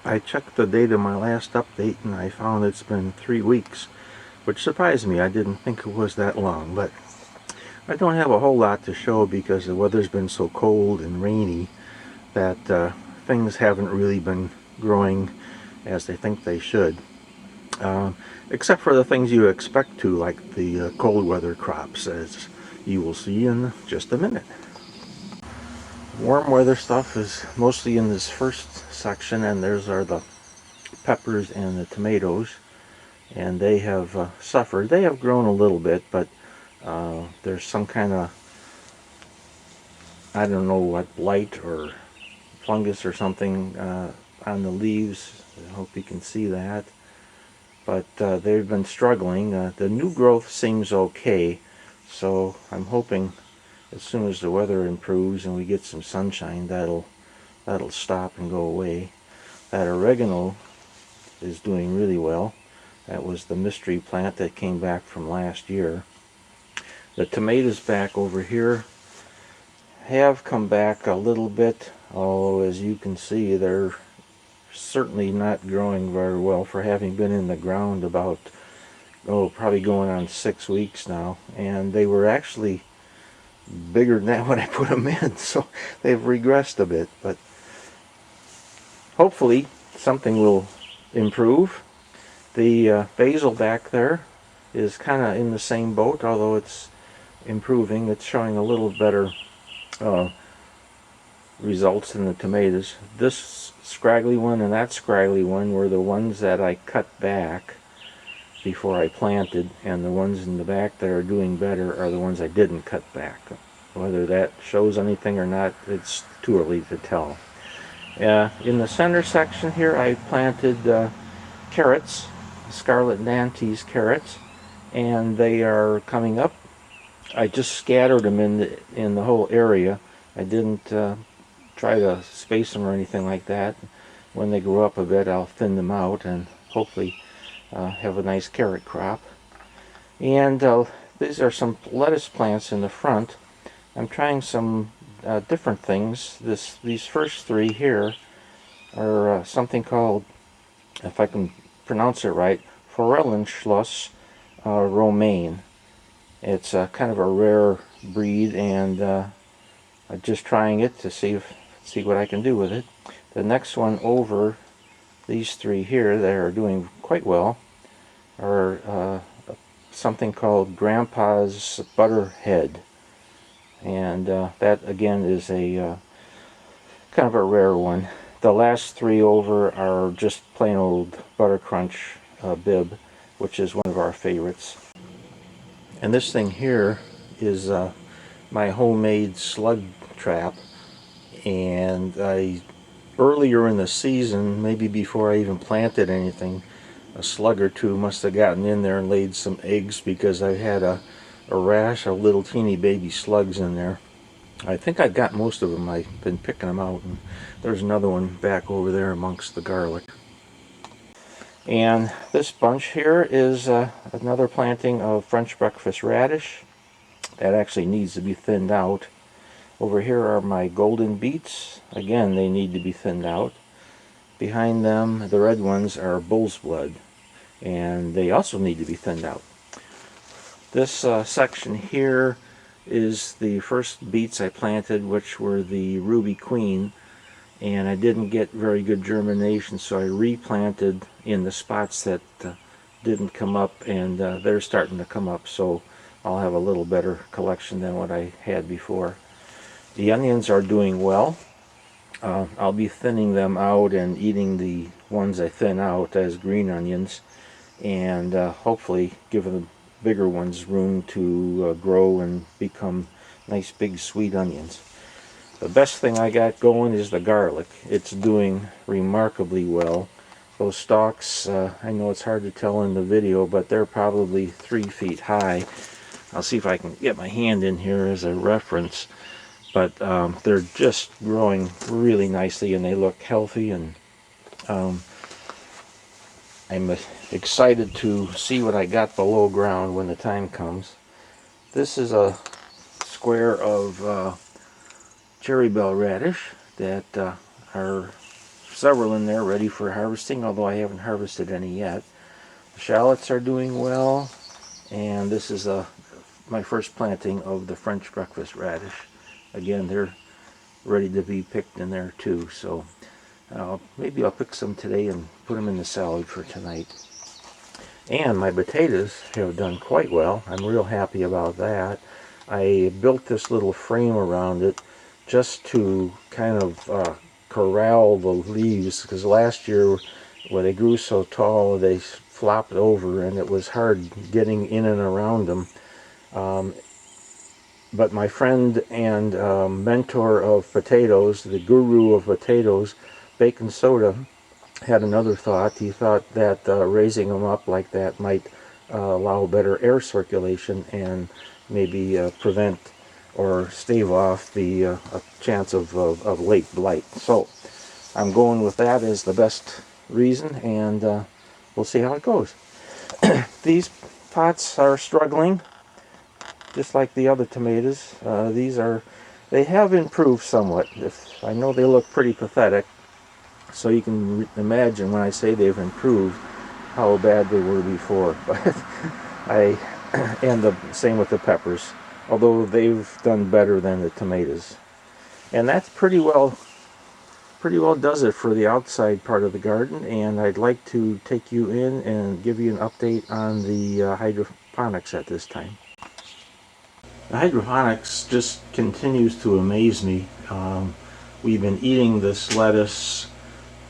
I checked the date of my last update and I found it's been 3 weeks, which surprised me. I didn't think it was that long, but I don't have a whole lot to show because the weather's been so cold and rainy that things haven't really been growing as I think they should. Except for the things you expect to, like the cold weather crops, as you will see in just a minute. Warm weather stuff is mostly in this first section, and there's are the peppers and the tomatoes, and they have suffered. They have grown a little bit, but there's some kind of, I don't know what, blight or fungus or something on the leaves. I hope you can see that. But they've been struggling. The new growth seems okay, so I'm hoping as soon as the weather improves and we get some sunshine, that'll stop and go away. That oregano is doing really well. That was the mystery plant that came back from last year. The tomatoes back over here have come back a little bit, although as you can see they're certainly not growing very well for having been in the ground about, probably going on 6 weeks now. And they were actually bigger than that when I put them in, so they've regressed a bit, but hopefully something will improve. The basil back there is kind of in the same boat, although it's improving. It's showing a little better results than the tomatoes. This scraggly one and that scraggly one were the ones that I cut back before I planted, and the ones in the back that are doing better are the ones I didn't cut back. Whether that shows anything or not, it's too early to tell. In the center section here I planted carrots, Scarlet Nantes carrots, and they are coming up. I just scattered them in the whole area. I didn't try to space them or anything like that. When they grow up a bit, I'll thin them out and hopefully have a nice carrot crop. And these are some lettuce plants in the front. I'm trying some different things. These first three here are something called, if I can pronounce it right, Forellenschloss romaine. It's kind of a rare breed, and I'm just trying it to see what I can do with it. The next one over, these three here that are doing quite well, are something called Grandpa's Butterhead, and that again is a kind of a rare one. The last three over are just plain old Buttercrunch Bib, which is one of our favorites. And this thing here is my homemade slug trap, and earlier in the season, maybe before I even planted anything, a slug or two must have gotten in there and laid some eggs, because I had a rash of little teeny baby slugs in there. I think I got most of them. I've been picking them out, and there's another one back over there amongst the garlic. And this bunch here is another planting of French breakfast radish that actually needs to be thinned out. Over here are my golden beets. Again, they need to be thinned out. Behind them, the red ones are bull's blood, and they also need to be thinned out. This section here is the first beets I planted, which were the Ruby Queen, and I didn't get very good germination, so I replanted in the spots that didn't come up, and they're starting to come up, so I'll have a little better collection than what I had before. The onions are doing well. I'll be thinning them out and eating the ones I thin out as green onions, and hopefully giving the bigger ones room to grow and become nice big sweet onions. The best thing I got going is the garlic. It's doing remarkably well. Those stalks, I know it's hard to tell in the video, but they're probably 3 feet high. I'll see if I can get my hand in here as a reference. But they're just growing really nicely, and they look healthy, and I'm excited to see what I got below ground when the time comes. This is a square of cherry bell radish that are several in there ready for harvesting, although I haven't harvested any yet. The shallots are doing well, and this is my first planting of the French breakfast radish. Again, they're ready to be picked in there too, so maybe I'll pick some today and put them in the salad for tonight. And my potatoes have done quite well. I'm real happy about that. I built this little frame around it just to kind of corral the leaves, because last year when they grew so tall they flopped over and it was hard getting in and around them. But my friend and mentor of potatoes, the guru of potatoes, Bacon Soda, had another thought. He thought that raising them up like that might allow better air circulation and maybe prevent or stave off the a chance of late blight. So I'm going with that as the best reason, and we'll see how it goes. These pots are struggling, just like the other tomatoes. They have improved somewhat. I know they look pretty pathetic, so you can imagine when I say they've improved how bad they were before. But and the same with the peppers, although they've done better than the tomatoes. And that's pretty well does it for the outside part of the garden, and I'd like to take you in and give you an update on the hydroponics at this time. The hydroponics just continues to amaze me. We've been eating this lettuce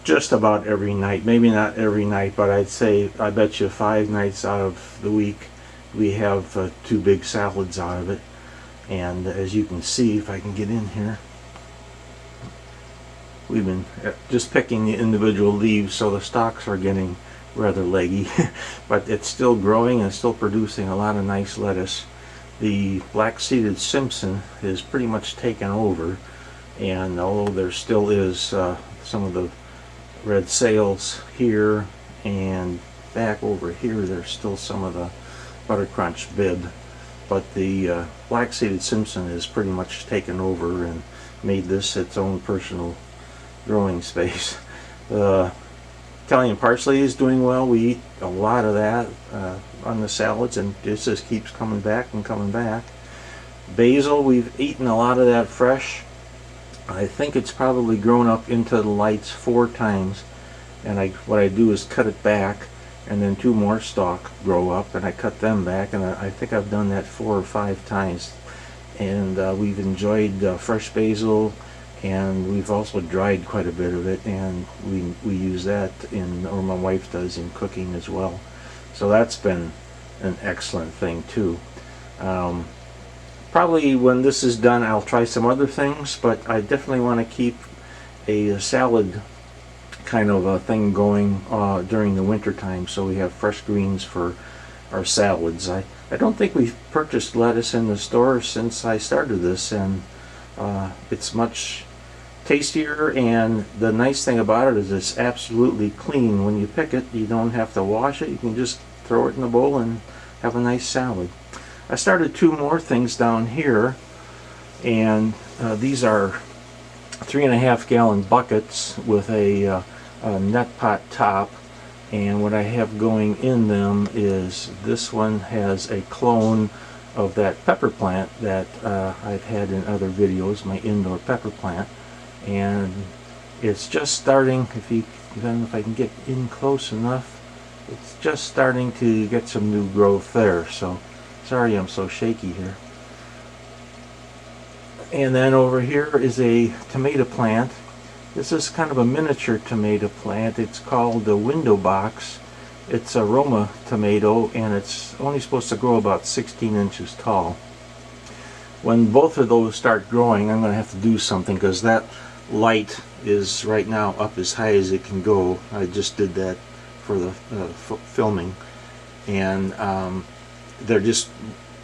just about every night. Maybe not every night, but I bet you 5 nights out of the week we have 2 big salads out of it. And as you can see, if I can get in here, we've been just picking the individual leaves, so the stalks are getting rather leggy, but it's still growing and still producing a lot of nice lettuce. The black-seeded Simpson is pretty much taken over, and although there still is some of the red sails here and back over here, there's still some of the buttercrunch bib, but the black-seeded Simpson is pretty much taken over and made this its own personal growing space. The Italian parsley is doing well. We eat a lot of that on the salads, and it just keeps coming back and coming back. Basil, we've eaten a lot of that fresh. I think it's probably grown up into the lights 4 times, and what I do is cut it back, and then 2 more stalk grow up, and I cut them back, and I think I've done that 4 or 5 times. And we've enjoyed fresh basil, and we've also dried quite a bit of it, and we use that or my wife does, in cooking as well. So that's been an excellent thing too. Probably when this is done I'll try some other things, but I definitely want to keep a salad kind of a thing going during the winter time, so we have fresh greens for our salads. I don't think we've purchased lettuce in the store since I started this, and it's much tastier, and the nice thing about it is it's absolutely clean. When you pick it, you don't have to wash it. You can just throw it in the bowl and have a nice salad. I started 2 more things down here, and these are 3.5 gallon buckets with a net pot top, and what I have going in them is this one has a clone of that pepper plant that I've had in other videos, my indoor pepper plant, and it's just starting. I don't know if I can get in close enough. It's just starting to get some new growth there, so sorry I'm so shaky here. And then over here is a tomato plant. This is kind of a miniature tomato plant. It's called the window box. It's a Roma tomato, and it's only supposed to grow about 16 inches tall. When both of those start growing, I'm going to have to do something, because that light is right now up as high as it can go. I just did that for the filming, and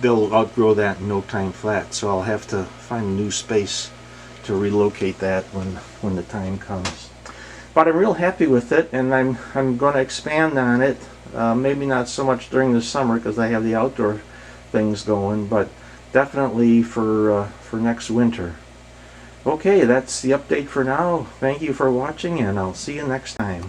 they'll outgrow that in no time flat, so I'll have to find a new space to relocate that when the time comes. But I'm real happy with it, and I'm going to expand on it. Maybe not so much during the summer because I have the outdoor things going, but definitely for next winter. Okay, that's the update for now. Thank you for watching, and I'll see you next time.